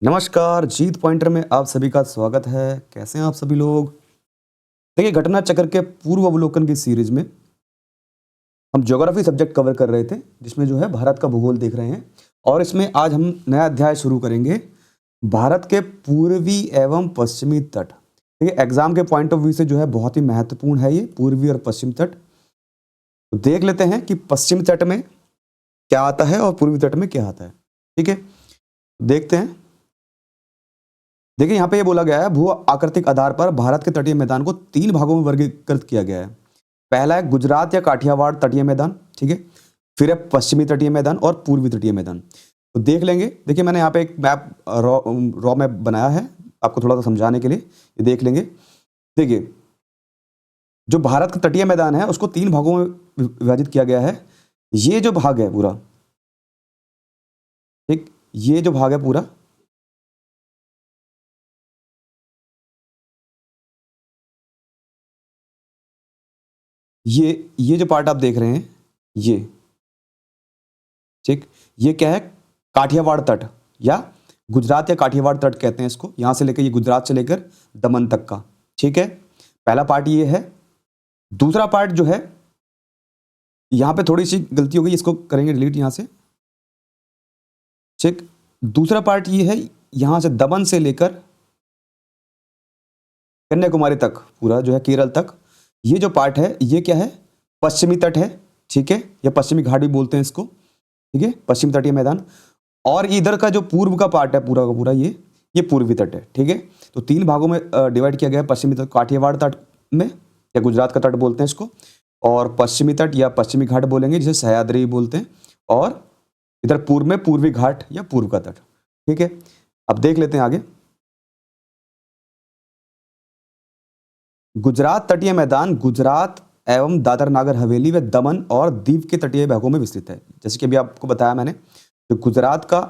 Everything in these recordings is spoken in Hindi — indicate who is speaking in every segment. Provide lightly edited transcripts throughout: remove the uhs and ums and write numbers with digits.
Speaker 1: नमस्कार, जीत पॉइंटर में आप सभी का स्वागत है। कैसे हैं आप सभी लोग? देखिए, घटना चक्र के पूर्व अवलोकन की सीरीज में हम ज्योग्राफी सब्जेक्ट कवर कर रहे थे, जिसमें जो है भारत का भूगोल देख रहे हैं। और इसमें आज हम नया अध्याय शुरू करेंगे, भारत के पूर्वी एवं पश्चिमी तट। देखिए, एग्जाम के पॉइंट ऑफ व्यू से जो है बहुत ही महत्वपूर्ण है ये पूर्वी और पश्चिम तट। तो देख लेते हैं कि पश्चिम तट में क्या आता है और पूर्वी तट में क्या आता है। ठीक है, देखते हैं। देखिए, यहाँ पे ये बोला गया है, भू आकृतिक आधार पर भारत के तटीय मैदान को 3 भागों में वर्गीकृत किया गया है। पहला है गुजरात या काठियावाड़ तटीय मैदान, ठीक है। फिर है पश्चिमी तटीय मैदान और पूर्वी तटीय मैदान। तो देख लेंगे। देखिए, मैंने यहाँ पे एक मैप रॉ मैप बनाया है आपको थोड़ा सा समझाने के लिए, ये देख लेंगे। देखिए, जो भारत का तटीय मैदान है उसको 3 भागों में विभाजित किया गया है। ये जो भाग है पूरा, ठीक, ये जो भाग है पूरा, ये जो पार्ट आप देख रहे हैं, ये, ठीक, ये क्या है? काठियावाड़ तट या गुजरात या काठियावाड़ तट कहते हैं इसको। यहां से लेकर, ये गुजरात से लेकर दमन तक का, ठीक है। पहला पार्ट ये है। दूसरा पार्ट जो है, यहां पे थोड़ी सी गलती हो गई, इसको करेंगे डिलीट यहां से, ठीक। दूसरा पार्ट ये है, यहां से दमन से लेकर कन्याकुमारी तक पूरा जो है, केरल तक। ये जो पार्ट है ये क्या है? पश्चिमी तट है, ठीक है, या पश्चिमी घाट भी बोलते हैं इसको, ठीक है, पश्चिम तटीय मैदान। और इधर का जो पूर्व का पार्ट है पूरा का पूरा, ये पूर्वी तट है, ठीक है। तो 3 भागों में डिवाइड किया गया है। पश्चिमी तट काठियावाड़ तट में, या गुजरात का तट बोलते हैं इसको, और पश्चिमी तट या पश्चिमी घाट बोलेंगे, जिसे सह्याद्री बोलते हैं। और इधर पूर्व में पूर्वी घाट या पूर्व का तट, ठीक है। अब देख लेते हैं आगे। गुजरात तटीय मैदान गुजरात एवं दादर नागर हवेली व दमन और दीव के तटीय भागों में विस्तृत है। जैसे कि अभी आपको बताया मैंने, जो गुजरात का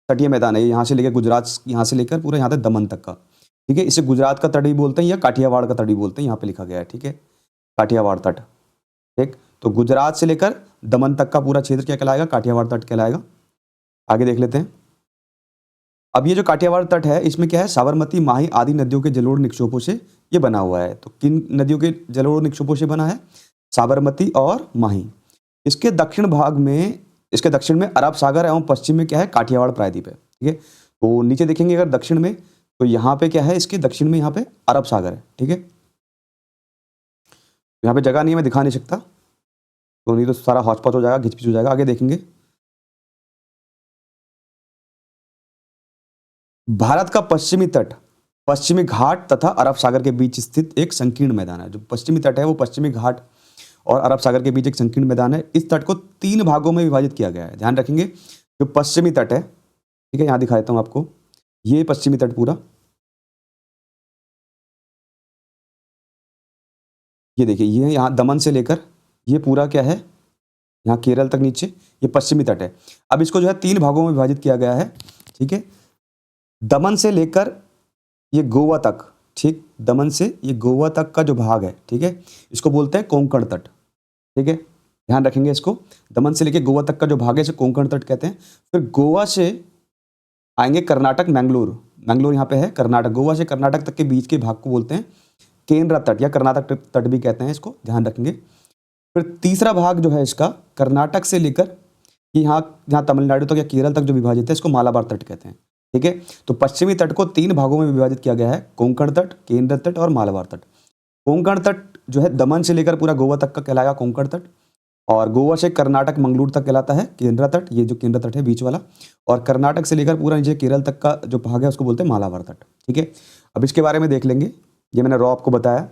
Speaker 1: तटीय मैदान है, यहाँ से लेकर गुजरात, यहाँ से लेकर पूरा यहाँ तक दमन तक का, ठीक है, इसे गुजरात का तट भी बोलते हैं या काठियावाड़ का तट भी बोलते हैं, यहाँ पे लिखा गया है, ठीक है, काठियावाड़ तट, ठीक। तो गुजरात से लेकर दमन तक का पूरा क्षेत्र क्या कहलाएगा? काठियावाड़ तट कहलाएगा। आगे देख लेते हैं। अब ये जो काठियावाड़ तट है, इसमें क्या है? साबरमती, माही आदि नदियों के जलोढ़ निक्षेपों से ये बना हुआ है। तो किन नदियों के जलोढ़ निक्षेपों से बना है? साबरमती और माही। इसके दक्षिण भाग में, इसके दक्षिण में अरब सागर एवं पश्चिम में क्या है? काठियावाड़ प्रायद्वीप है, ठीक है। तो नीचे देखेंगे अगर दक्षिण में, तो यहाँ पे क्या है? इसके दक्षिण में यहाँ पे अरब सागर है, ठीक है। यहाँ पे जगह नहीं है, मैं दिखा नहीं सकता, तो नहीं तो सारा हौच-पौच हो जाएगा, घिच-पिच हो जाएगा। आगे देखेंगे। भारत का पश्चिमी तट पश्चिमी घाट तथा अरब सागर के बीच स्थित एक संकीर्ण मैदान है। जो पश्चिमी तट है वो पश्चिमी घाट और अरब सागर के बीच एक संकीर्ण मैदान है। इस तट को 3 भागों में विभाजित किया गया है। ध्यान रखेंगे, जो पश्चिमी तट है, ठीक है, यहाँ दिखा देता हूँ आपको, ये पश्चिमी तट पूरा, ये देखिए, ये यहाँ दमन से लेकर ये पूरा क्या है? यहाँ केरल तक नीचे, ये पश्चिमी तट है। अब इसको जो है 3 भागों में विभाजित किया गया है, ठीक है। दमन से लेकर ये गोवा तक, ठीक, दमन से ये गोवा तक का जो भाग है, ठीक है, इसको बोलते हैं कोंकण तट, ठीक है। ध्यान रखेंगे इसको, दमन से लेकर गोवा तक का जो भाग है इसे कोंकण तट कहते हैं। फिर गोवा से आएंगे कर्नाटक, मैंगलोर, मैंगलोर यहाँ पे है कर्नाटक, गोवा से कर्नाटक तक के बीच के भाग को बोलते हैं केंद्र तट या कर्नाटक तट भी कहते हैं इसको, ध्यान रखेंगे। फिर तीसरा भाग जो है इसका, कर्नाटक से लेकर ये यहाँ यहाँ तमिलनाडु तक या केरल तक जो विभाजित है, इसको मालाबार तट कहते हैं, ठीक है। तो पश्चिमी तट को 3 भागों में विभाजित किया गया है, कोंकण तट, केंद्र तट और मालाबार तट। कोंकण तट जो है दमन से लेकर पूरा गोवा तक का कहलाएगा कोंकण तट, और गोवा से कर्नाटक मंगलूर तक कहलाता है केंद्र तट, ये जो केंद्र तट है बीच वाला। और कर्नाटक से लेकर पूरा नीचे केरल तक का जो भाग है उसको बोलते हैं मालाबार तट, ठीक है। अब इसके बारे में देख लेंगे, ये मैंने रॉ आपको बताया,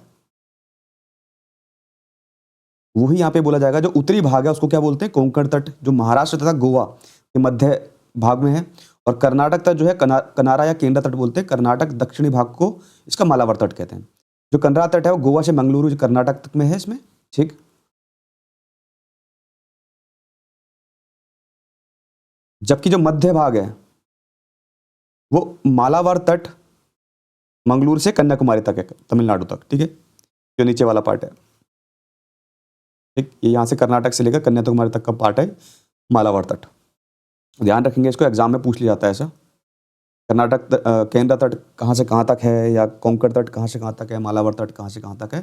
Speaker 1: वही यहाँ पे बोला जाएगा। जो उत्तरी भाग है उसको क्या बोलते हैं? कोंकण तट, जो महाराष्ट्र तथा गोवा के मध्य भाग में है। और कर्नाटक तट जो है कनारा या केंद्र तट बोलते हैं। कर्नाटक दक्षिणी भाग को इसका मालाबार तट कहते हैं। जो कनरा तट है वो गोवा से मंगलुरु जो कर्नाटक तक में है इसमें, ठीक। जबकि जो मध्य भाग है वो मालाबार तट मंगलुरु से कन्याकुमारी तक है, तमिलनाडु तक, ठीक है, जो नीचे वाला पार्ट है, ठीक। ये यहाँ से कर्नाटक से लेकर कन्याकुमारी तक का पार्ट है मालाबार तट। ध्यान रखेंगे इसको, एग्जाम में पूछ लिया जाता है ऐसा। केंद्र तट कहाँ से कहाँ तक है, या कोंकण तट कहाँ से कहाँ तक है, मालाबार तट कहाँ से कहाँ तक है।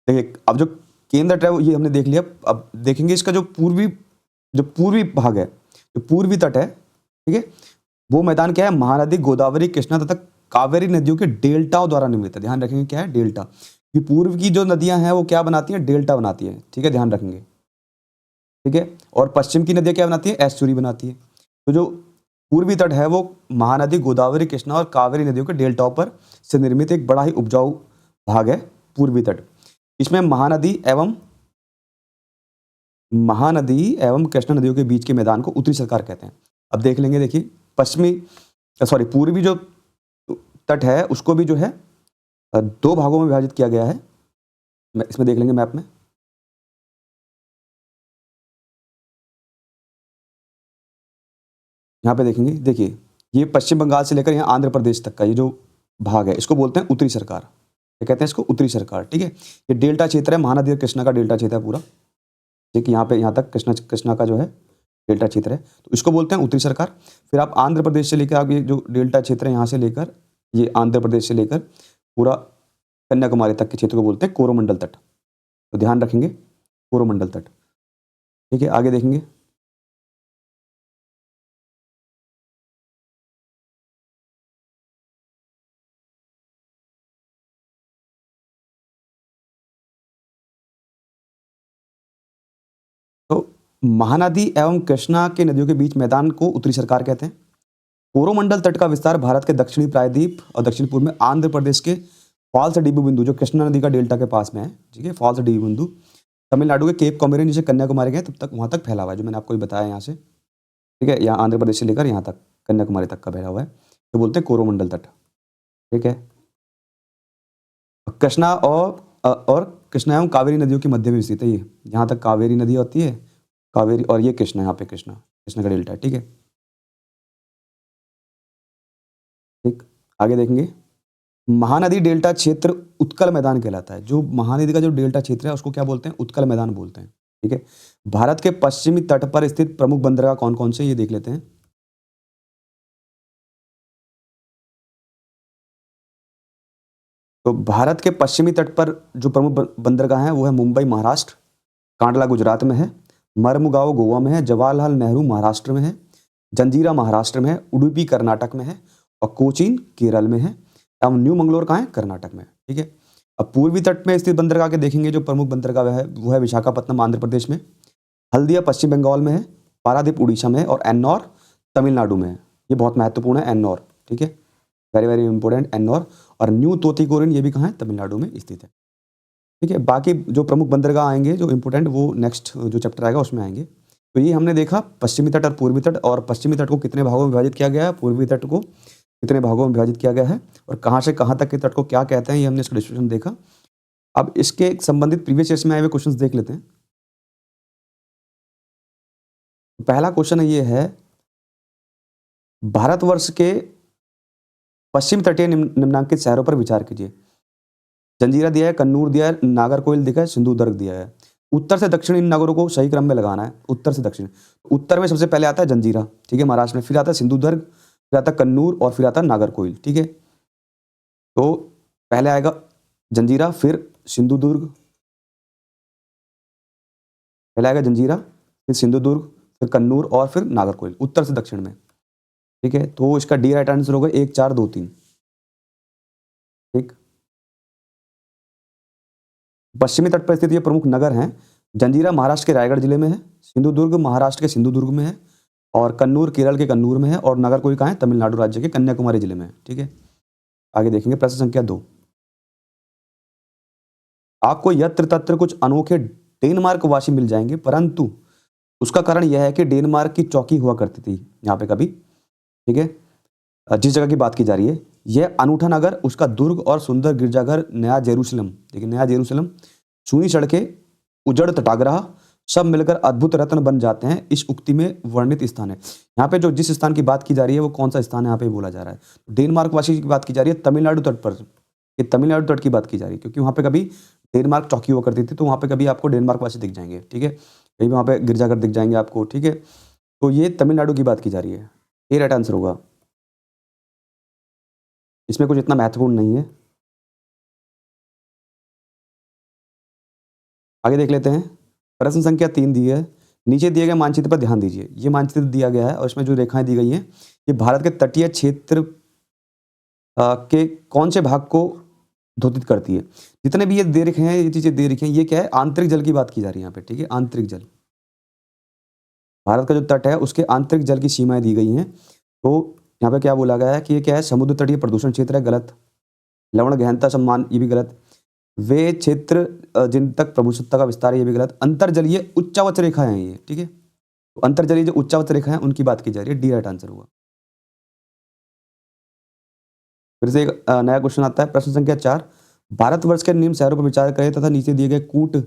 Speaker 1: देखिए अब जो केंद्र तट है वो ये हमने देख लिया। अब देखेंगे इसका जो पूर्वी भाग है, जो पूर्वी तट है, ठीक है, वो मैदान क्या है, महानदी गोदावरी कृष्णा तथा कावेरी नदियों के डेल्टाओं द्वारा निर्मित है। ध्यान रखेंगे क्या है, डेल्टा। कि पूर्व की जो नदियां हैं वो क्या बनाती हैं, डेल्टा बनाती है, ठीक है, ध्यान रखेंगे, ठीक है। और पश्चिम की नदियां क्या बनाती है, एस्चुरी बनाती है। तो जो पूर्वी तट है वो महानदी गोदावरी कृष्णा और कावेरी नदियों के डेल्टाओं पर से निर्मित एक बड़ा ही उपजाऊ भाग है पूर्वी तट। इसमें महानदी एवं कृष्णा नदियों के बीच के मैदान को उत्तरी सरकार कहते हैं। अब देख लेंगे, देखिए पूर्वी जो तट है उसको भी जो है दो भागों में विभाजित किया गया है। इसमें देख लेंगे मैप में, यहाँ पे देखेंगे, देखिए ये पश्चिम बंगाल से लेकर यहाँ आंध्र प्रदेश तक का ये जो भाग है इसको बोलते हैं उत्तरी सरकार। क्या कहते हैं इसको, उत्तरी सरकार, ठीक है। ये डेल्टा क्षेत्र है, महानदी और कृष्णा का डेल्टा क्षेत्र है पूरा, ठीक है। यहाँ पे यहाँ तक कृष्णा का जो है डेल्टा क्षेत्र है, तो इसको बोलते हैं उत्तरी सरकार। फिर आप आंध्र प्रदेश से लेकर आगे जो डेल्टा क्षेत्र है, यहाँ से लेकर ये आंध्र प्रदेश से लेकर पूरा कन्याकुमारी तक के क्षेत्र को बोलते हैं कोरोमंडल तट। तो ध्यान रखेंगे, कोरोमंडल तट, ठीक है। आगे देखेंगे, तो महानदी एवं कृष्णा के नदियों के बीच मैदान को उत्तरी सरकार कहते हैं। कोरोमंडल तट का विस्तार भारत के दक्षिणी प्रायद्वीप और दक्षिण पूर्व में आंध्र प्रदेश के फॉल्स डीबू बिंदु जो कृष्णा नदी का डेल्टा के पास में है, ठीक है, फॉल्स डीबू बिंदु, तमिलनाडु के केप कॉमोरिन जिसे कन्याकुमारी गए तब तक वहां तक फैला हुआ है, जो मैंने आपको बताया यहाँ से, ठीक है। यहाँ आंध्र प्रदेश से लेकर यहाँ तक कन्याकुमारी तक का फैला हुआ है, तो बोलते हैं कोरोमंडल तट, ठीक है। कृष्णा और कृष्णा एवं कावेरी नदियों के मध्य में स्थित है ये, यहाँ तक कावेरी नदी होती है, कावेरी, और ये कृष्णा, यहाँ पे कृष्णा का डेल्टा है, ठीक है। ठीक, आगे देखेंगे, महानदी डेल्टा क्षेत्र उत्कल मैदान कहलाता है। जो महानदी का जो डेल्टा क्षेत्र है उसको क्या बोलते हैं, उत्कल मैदान बोलते हैं, ठीक है। भारत के पश्चिमी तट पर स्थित प्रमुख बंदरगाह कौन कौन से, ये देख लेते हैं। तो भारत के पश्चिमी तट पर जो प्रमुख बंदरगाह हैं वो है मुंबई महाराष्ट्र, कांडला गुजरात में है, मरमुगाओ गोवा में है, जवाहरलाल नेहरू महाराष्ट्र में है, जंजीरा महाराष्ट्र में है, उडुपी कर्नाटक में है, और कोचीन केरल में है, एवं न्यू मंगलोर कहाँ है, कर्नाटक में, ठीक है। अब पूर्वी तट में स्थित बंदरगाह के देखेंगे, जो प्रमुख बंदरगाह है वो है विशाखापत्तनम आंध्र प्रदेश में, हल्दिया पश्चिम बंगाल में है, पारादीप उड़ीसा में है, और एन्नौर तमिलनाडु में है। ये बहुत महत्वपूर्ण है एन्नौर, ठीक है, वेरी वेरी इंपॉर्टेंट एन्नौर। और न्यू तोतिकोरिन ये भी कहाँ है, तमिलनाडु में स्थित है, ठीक है। बाकी जो प्रमुख बंदरगाह आएंगे जो इंपॉर्टेंट, वो नेक्स्ट जो चैप्टर आएगा उसमें आएंगे। तो ये हमने देखा पश्चिमी तट और पूर्वी तट, और पश्चिमी तट को कितने भागों में विभाजित किया गया है, पूर्वी तट को कितने भागों में विभाजित किया गया है, और कहाँ से कहाँ तक के तट को क्या कहते हैं, ये हमने इसका डिस्क्रिप्शन देखा। अब इसके संबंधित प्रीवियस ईयर्स में आए हुए क्वेश्चंस देख लेते हैं। पहला क्वेश्चन ये है, भारतवर्ष के पश्चिम तटीय निम्नांकित शहरों पर विचार कीजिए। जंजीरा दिया है, कन्नूर दिया है, नागरकोइल दिया है, सिंधुदुर्ग दिया है। उत्तर से दक्षिण इन नगरों को सही क्रम में लगाना है, उत्तर से दक्षिण। उत्तर में सबसे पहले आता है जंजीरा, ठीक है, महाराष्ट्र में, फिर आता है सिंधुदुर्ग, फिर आता है कन्नूर, और फिर आता है नागरकोइल, ठीक है। तो पहले आएगा जंजीरा, फिर सिंधुदुर्ग, पहले आएगा जंजीरा, फिर सिंधुदुर्ग, फिर कन्नूर, और फिर नागरकोइल, उत्तर से दक्षिण में, ठीक है। तो इसका डी राइट आंसर होगा 1 4 2 3, ठीक। पश्चिमी तट पर स्थित ये प्रमुख नगर हैं। जंजीरा महाराष्ट्र के रायगढ़ जिले में है, सिंधुदुर्ग महाराष्ट्र के सिंधुदुर्ग में है, और कन्नूर केरल के कन्नूर में है, और नागरकोइल कहाँ है, तमिलनाडु राज्य के कन्याकुमारी जिले में है, ठीक है। आगे देखेंगे प्रश्न संख्या 2। आपको यत्र तत्र कुछ अनोखे डेनमार्क वासी मिल जाएंगे, परंतु उसका कारण यह है कि डेनमार्क की चौकी हुआ करती थी यहाँ पे कभी, ठीक है। जिस जगह की बात की जा रही है, यह अनूठा नगर, उसका दुर्ग और सुंदर गिरजाघर नया जेरूसलम, देखिए नया जेरूसलम, चूनी सड़कें, उजड़ तटागृह, सब मिलकर अद्भुत रत्न बन जाते हैं, इस उक्ति में वर्णित स्थान है। यहाँ पे जो जिस स्थान की बात की जा रही है वो कौन सा स्थान है यहाँ पे बोला जा रहा है, डेनमार्क वासी की बात की जा रही है, तमिलनाडु तट पर, ये तमिलनाडु तट की बात की जा रही है, क्योंकि वहाँ पे कभी डेनमार्क चौकी हुआ करती थी, तो वहाँ पे कभी आपको डेनमार्क वासी दिख जाएंगे, ठीक है, कहीं वहाँ पे गिरजाघर दिख जाएंगे आपको, ठीक है। तो ये तमिलनाडु की बात की जा रही है, ये राइट आंसर होगा। इसमें कुछ इतना महत्वपूर्ण नहीं है। आगे देख लेते हैं। प्रश्न संख्या 3 दी है। नीचे दिए गए मानचित्र पर ध्यान दीजिए। ये मानचित्र दिया गया है और इसमें जो रेखाएं दी गई हैं ये भारत के तटीय क्षेत्र के कौन से भाग को द्योतित करती है। जितने भी ये दे रखे हैं, ये चीजें दे रखी हैं, ये क्या है, आंतरिक जल की बात की जा रही है यहाँ पे, ठीक है, आंतरिक जल। भारत का जो तट है उसके आंतरिक जल की सीमाएं दी गई हैं। तो यहाँ पे क्या बोला गया है कि ये क्या है, समुद्र तटीय प्रदूषण क्षेत्र है, गलत। लवण गहनता सम्मान, ये भी गलत। वे क्षेत्र जिन तक प्रभुसत्ता का विस्तार है, ये भी गलत। अंतरजलीय उच्चावच रेखा है ये, ठीक है, तो अंतरजलीय जो उच्चावच रेखा है उनकी बात की जा रही है, डी राइट आंसर होगा। फिर से एक नया क्वेश्चन आता है। प्रश्न संख्या 4, भारतवर्ष के निम्न शहरों पर विचार करें तथा नीचे दिए गए कूट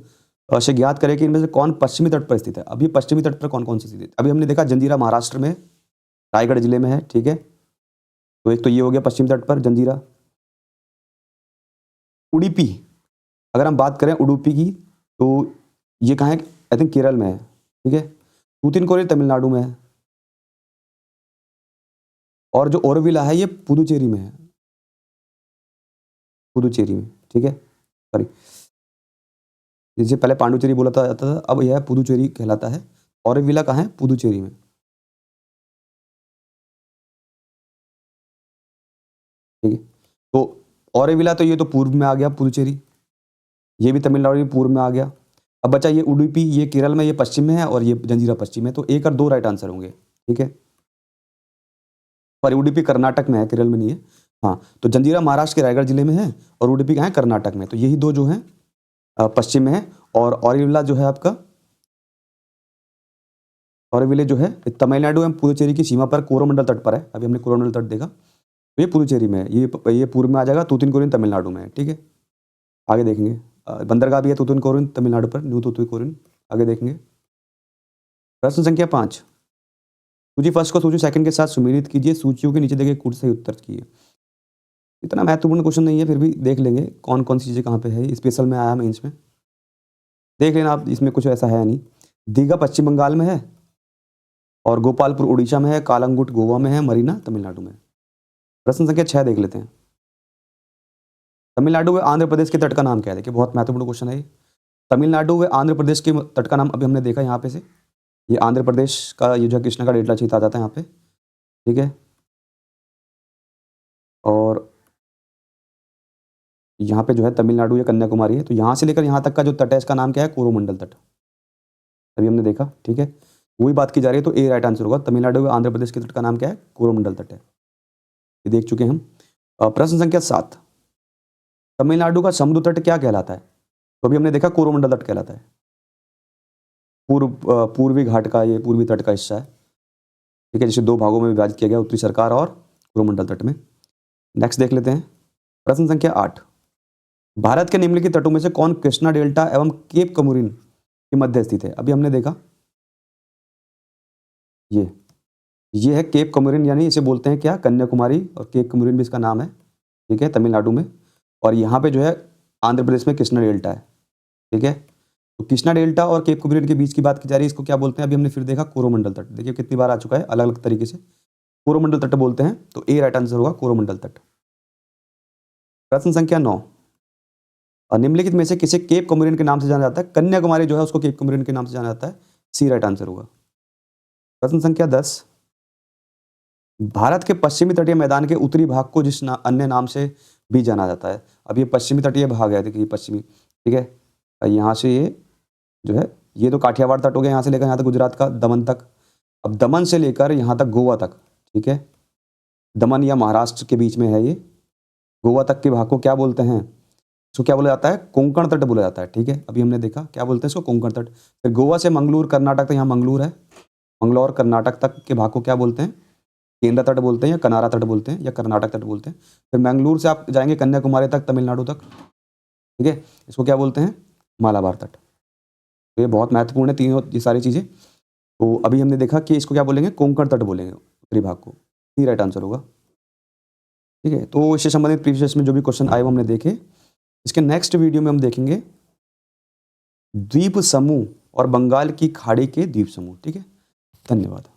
Speaker 1: से ज्ञात करें कि इनमें से कौन पश्चिमी तट पर स्थित है। अभी पश्चिमी तट पर कौन कौन से स्थित है? अभी हमने देखा जंजीरा महाराष्ट्र में, रायगढ़ जिले में है, ठीक है, तो एक तो ये हो गया पश्चिमी तट पर जंजीरा। उडुपी, अगर हम बात करें उडुपी की, तो ये कहाँ है, आई थिंक केरल में है, ठीक है। तूतिनकोरिन तमिलनाडु में है। और जो ओरोविला है ये पुदुचेरी में है, पुदुचेरी में, ठीक है, सॉरी, जिसे पहले पांडुचेरी बोला जाता था, अब यह पुदुचेरी कहलाता है। ओरोविला कहाँ है, पुदुचेरी में, ठीक है। तो ओरोविला तो ये तो पूर्व में आ गया, पुदुचेरी ये भी तमिलनाडु में पूर्व में आ गया। अब बचा ये उडुपी, ये केरल में, ये पश्चिम में है, और ये जंजीरा पश्चिम में। तो 1 और 2 राइट आंसर होंगे, ठीक है। पर उडुपी कर्नाटक में है, केरल में नहीं है। हाँ, तो जंजीरा महाराष्ट्र के रायगढ़ जिले में है और उडुपी कहाँ है, कर्नाटक में। तो यही दो जो हैं पश्चिम में है। और ओरोविला जो है आपका, ओरोविले जो है तमिलनाडु एवं पुदुचेरी की सीमा पर कोरोमंडल तट पर है। अभी हमने कोरोमंडल तट देखा, तो ये पुदुचेरी में है, ये पूर्व में आ जाएगा। तूतिनकोरिन तमिलनाडु में है, ठीक है। आगे देखेंगे, बंदरगाह भी है तूतिनकोरिन तमिलनाडु पर, न्यू तूतिनकोरिन। आगे देखेंगे प्रश्न संख्या 5, सूची फर्स्ट को सूची सेकंड के साथ सुमेलित कीजिए, सूचियों के नीचे देखे कूट से उत्तर कीजिए। इतना महत्वपूर्ण क्वेश्चन नहीं है, फिर भी देख लेंगे कौन कौन सी चीज़ें कहाँ पे है। स्पेशल में आया मेंस में, देख लेना आप, इसमें कुछ ऐसा है नहीं। दीघा पश्चिम बंगाल में है, और गोपालपुर उड़ीसा में है, कालंगुट गोवा में है, मरीना तमिलनाडु में। प्रश्न संख्या 6 देख लेते हैं। तमिलनाडु व आंध्र प्रदेश के तट का नाम क्या है? देखिए बहुत महत्वपूर्ण क्वेश्चन है ये। तमिलनाडु व आंध्र प्रदेश के तट का नाम अभी हमने देखा यहाँ पे से, ये आंध्र प्रदेश का ये जो है कृष्णा का डेल्टा क्षेत्र आ जाता है यहाँ पे, ठीक है। और यहाँ पे जो है तमिलनाडु या कन्याकुमारी है, तो यहाँ से लेकर यहाँ तक का जो तट है इसका नाम क्या है, कोरोमंडल तट। अभी हमने देखा, ठीक है, वही बात की जा रही है, तो ए राइट आंसर होगा। तमिलनाडु व आंध्र प्रदेश के तट का नाम क्या है, कोरोमंडल तट है, ये देख चुके हैं हम। प्रश्न संख्या 7, तमिलनाडु का समुद्र तट क्या कहलाता है? तो अभी हमने देखा कोरोमंडल तट कहलाता है, पूर्वी घाट का, ये पूर्वी तट का हिस्सा है, ठीक है, जिसे 2 भागों में विभाजित किया गया, उत्तरी सरकार और कोरोमंडल तट में। नेक्स्ट देख लेते हैं। प्रश्न संख्या 8, भारत के निम्नलिखित तटों में से कौन कृष्णा डेल्टा एवं केप कमुरिन के मध्य स्थित है? अभी हमने देखा ये है केप कमुरिन, यानी इसे बोलते हैं क्या, कन्याकुमारी, और केप कमुरिन भी इसका नाम है, ठीक है, तमिलनाडु में। और यहाँ पे जो है आंध्र प्रदेश में कृष्णा डेल्टा है, ठीक है। तो कृष्णा डेल्टा और केप कमुरिन के बीच की बात की जा रही है, इसको क्या बोलते हैं? अभी हमने फिर देखा कोरोमंडल तट। देखिए कितनी बार आ चुका है, अलग अलग तरीके से कोरोमंडल तट बोलते हैं, तो ए राइट आंसर होगा, कोरोमंडल तट। प्रश्न संख्या 9, और निम्नलिखित में से किसे केप कमुरिन के नाम से जाना जाता है? कन्याकुमारी जो है उसको केप कमुरिन के नाम से जाना जाता है, सी राइट आंसर होगा। प्रश्न संख्या 10, भारत के पश्चिमी तटीय मैदान के उत्तरी भाग को जिस अन्य नाम से भी जाना जाता है। अब ये पश्चिमी तटीय भाग है, देखिए पश्चिमी, ठीक है, यहाँ से ये जो है, ये तो काठियावाड़ तट हो गया, यहाँ से लेकर यहाँ तक गुजरात का दमन तक। अब दमन से लेकर यहाँ तक गोवा तक, ठीक है, दमन या महाराष्ट्र के बीच में है ये, गोवा तक के भाग को क्या बोलते हैं? इसको क्या बोला जाता है? कोंकण तट बोला जाता है, ठीक है। अभी हमने देखा क्या बोलते हैं इसको, कोंकण तट। फिर गोवा से मंगलूर कर्नाटक तक, यहाँ मंगलूर है, मंगलौर कर्नाटक तक के भाग को क्या बोलते हैं? केंद्र तट बोलते हैं, या कनारा तट बोलते हैं, या कर्नाटक तट बोलते हैं। फिर मंगलूर से आप जाएंगे कन्याकुमारी तक, तमिलनाडु तक, ठीक है, इसको क्या बोलते हैं? मालाबार तट। तो ये बहुत महत्वपूर्ण है तीनों ये सारी चीज़ें। तो अभी हमने देखा कि इसको क्या बोलेंगे, कोंकण तट बोलेंगे उत्तरी भाग को, ही राइट आंसर होगा, ठीक है। तो इससे संबंधित प्रीवियस में जो भी क्वेश्चन आए वो हमने देखे। इसके नेक्स्ट वीडियो में हम देखेंगे द्वीप समूह और बंगाल की खाड़ी के द्वीप समूह, ठीक है। धन्यवाद।